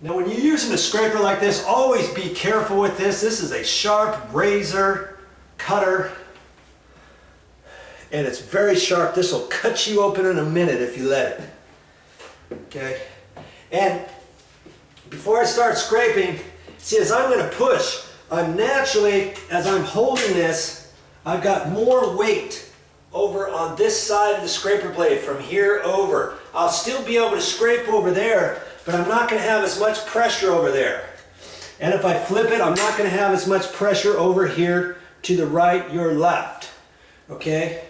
Now when you're using a scraper like this, always be careful with this. This is a sharp razor cutter, and it's very sharp. This will cut you open in a minute if you let it. Okay? And before I start scraping, see, as I'm going to push, I'm naturally, as I'm holding this, I've got more weight over on this side of the scraper blade from here over. I'll still be able to scrape over there, but I'm not going to have as much pressure over there. And if I flip it, I'm not going to have as much pressure over here to the right, your left. Okay?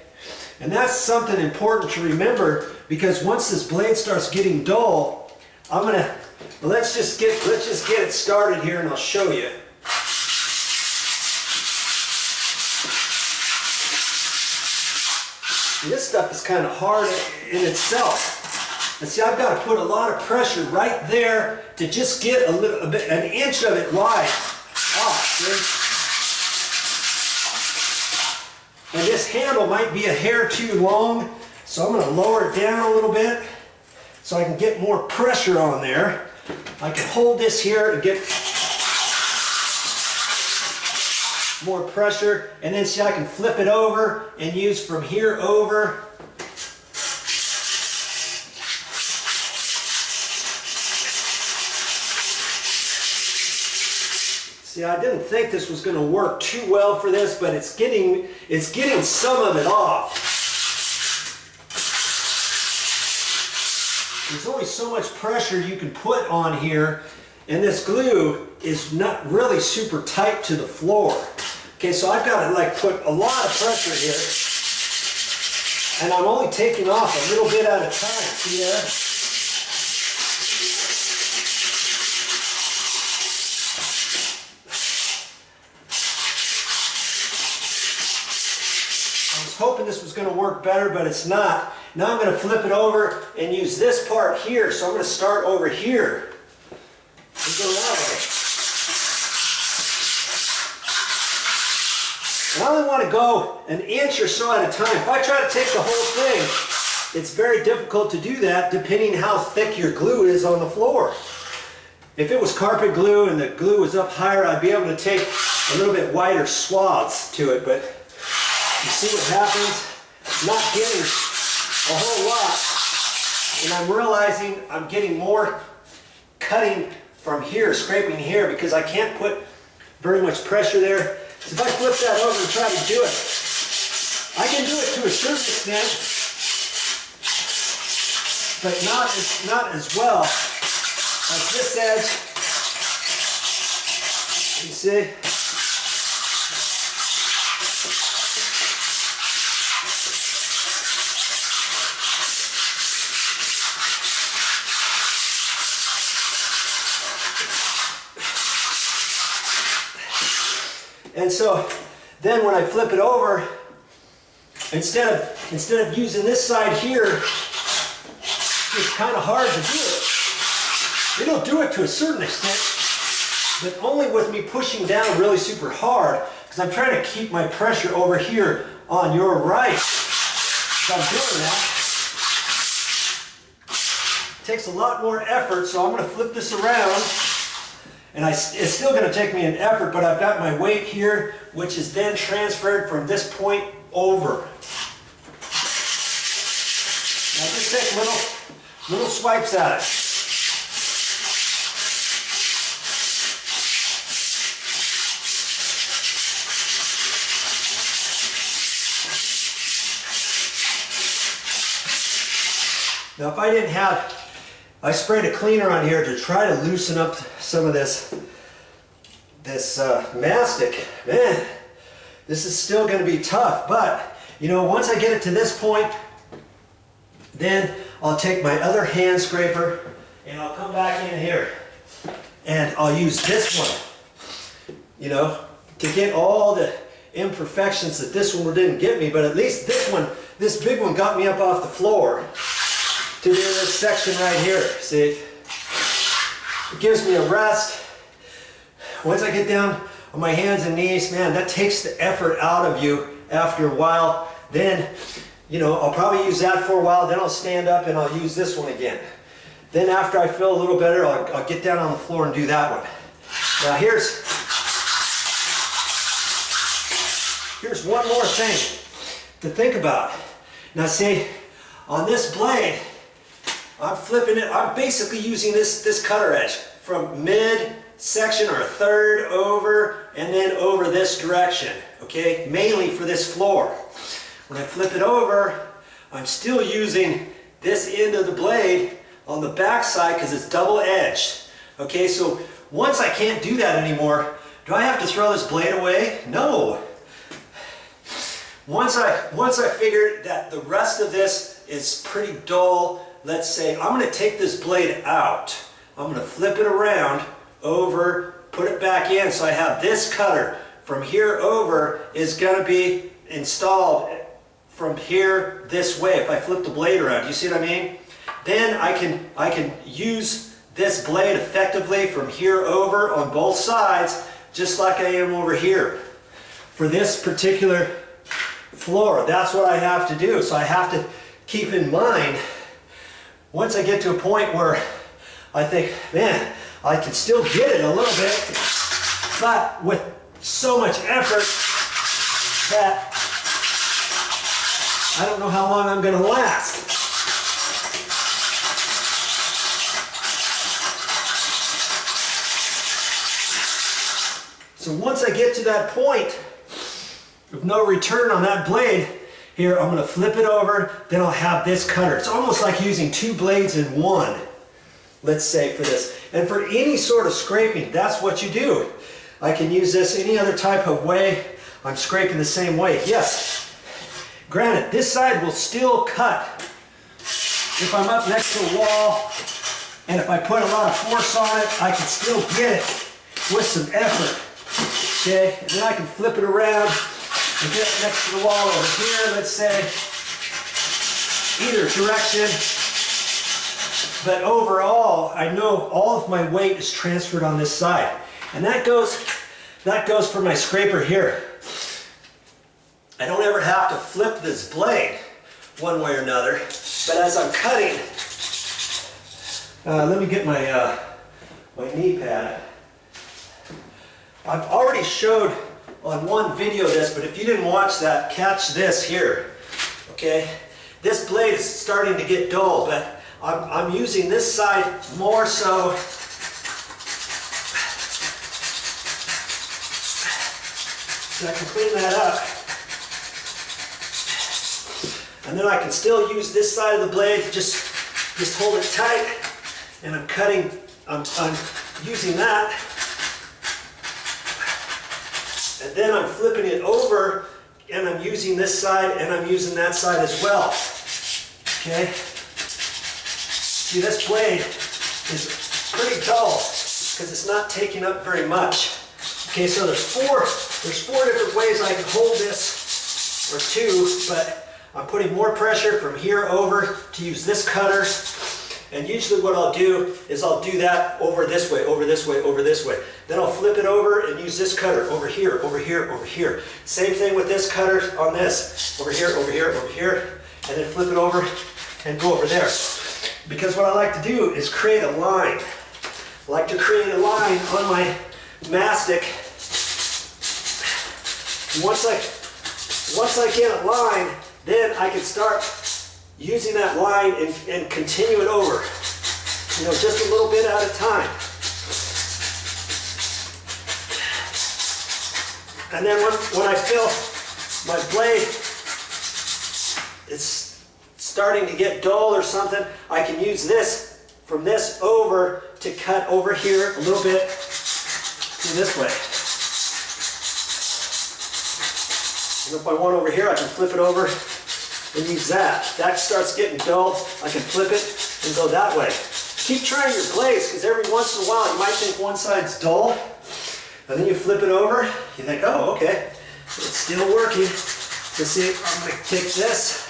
And that's something important to remember, because once this blade starts getting dull, I'm going to, let's just get it started here and I'll show you. This stuff is kind of hard in itself. And see, I've got to put a lot of pressure right there to just get a bit, an inch of it wide off. See? And this handle might be a hair too long, so I'm going to lower it down a little bit so I can get more pressure on there. I can hold this here and get more pressure, and then see, I can flip it over and use from here over. See, I didn't think this was going to work too well for this, but it's getting some of it off. There's only so much pressure you can put on here, and this glue is not really super tight to the floor. Okay, so I've got to like put a lot of pressure here, and I'm only taking off a little bit at a time. See there? I was hoping this was going to work better, but it's not. Now I'm going to flip it over and use this part here. So I'm going to start over here and go that way. And I only want to go an inch or so at a time. If I try to take the whole thing, it's very difficult to do that depending how thick your glue is on the floor. If it was carpet glue and the glue was up higher, I'd be able to take a little bit wider swaths to it, but you see what happens? I'm not getting a whole lot, and I'm realizing I'm getting more cutting from here, scraping here, because I can't put very much pressure there. So if I flip that over and try to do it, I can do it to a certain extent, but not as well as this edge. You see? And so then when I flip it over, instead of using this side here, it's kind of hard to do it. It'll do it to a certain extent, but only with me pushing down really super hard, because I'm trying to keep my pressure over here on your right. So I'm doing that. It takes a lot more effort, so I'm going to flip this around. And it's still going to take me an effort, but I've got my weight here, which is then transferred from this point over. Now just take little swipes at it. Now if I didn't have, I sprayed a cleaner on here to try to loosen up some of this mastic. Man, this is still going to be tough, but you know, once I get it to this point, then I'll take my other hand scraper and I'll come back in here and I'll use this one, you know, to get all the imperfections that this one didn't get me, but at least this one, this big one, got me up off the floor to do this section right here. See, it gives me a rest. Once I get down on my hands and knees, man, that takes the effort out of you after a while. Then, you know, I'll probably use that for a while, then I'll stand up and I'll use this one again. Then after I feel a little better, I'll get down on the floor and do that one. Now here's one more thing to think about. Now see, on this blade, I'm flipping it, I'm basically using this cutter edge from mid section or a third over and then over this direction, okay? Mainly for this floor. When I flip it over, I'm still using this end of the blade on the back side because it's double edged. Okay, so once I can't do that anymore, do I have to throw this blade away? No. Once I figured that the rest of this is pretty dull, let's say I'm going to take this blade out. I'm going to flip it around, over, put it back in, so I have this cutter from here over is going to be installed from here this way if I flip the blade around. You see what I mean? Then I can use this blade effectively from here over on both sides, just like I am over here. For this particular floor, that's what I have to do. So I have to keep in mind, once I get to a point where I think, man, I can still get it a little bit, but with so much effort that I don't know how long I'm going to last. So once I get to that point of no return on that blade, here I'm going to flip it over, then I'll have this cutter. It's almost like using two blades in one, let's say, for this. And for any sort of scraping, that's what you do. I can use this any other type of way. I'm scraping the same way. Yes, granted, this side will still cut if I'm up next to a wall, and if I put a lot of force on it, I can still get it with some effort. Okay, and then I can flip it around and get next to the wall over here, let's say, either direction. But overall, I know all of my weight is transferred on this side. And that goes for my scraper here. I don't ever have to flip this blade one way or another, but as I'm cutting, let me get my, my knee pad. I've already showed on one video this, but if you didn't watch that, catch this here, okay? This blade is starting to get dull, but I'm using this side more so I can clean that up. And then I can still use this side of the blade, just hold it tight, and I'm cutting, I'm using that. And then I'm flipping it over, and I'm using this side, and I'm using that side as well. Okay? See, this blade is pretty dull because it's not taking up very much. Okay, so there's four different ways I can hold this, or two, but I'm putting more pressure from here over to use this cutter. And usually what I'll do is I'll do that over this way, over this way, over this way. Then I'll flip it over and use this cutter over here, over here, over here. Same thing with this cutter on this, over here, over here, over here, and then flip it over and go over there. Because what I like to do is create a line. I like to create a line on my mastic. Once I get a line, then I can start using that line and continue it over, you know, just a little bit at a time. And then when I feel my blade is starting to get dull or something, I can use this from this over to cut over here a little bit to this way. And if I want over here, I can flip it over and use that. That starts getting dull, I can flip it and go that way. Keep trying your blades, because every once in a while you might think one side's dull, and then you flip it over, you think, oh, okay, it's still working. So see, I'm going to take this.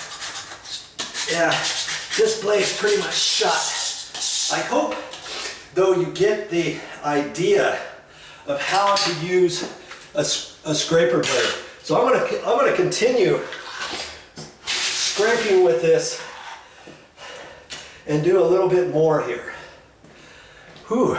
Yeah, this blade's pretty much shut. I hope, though, you get the idea of how to use a scraper blade. So I'm going to continue scraping with this and do a little bit more here. Whew.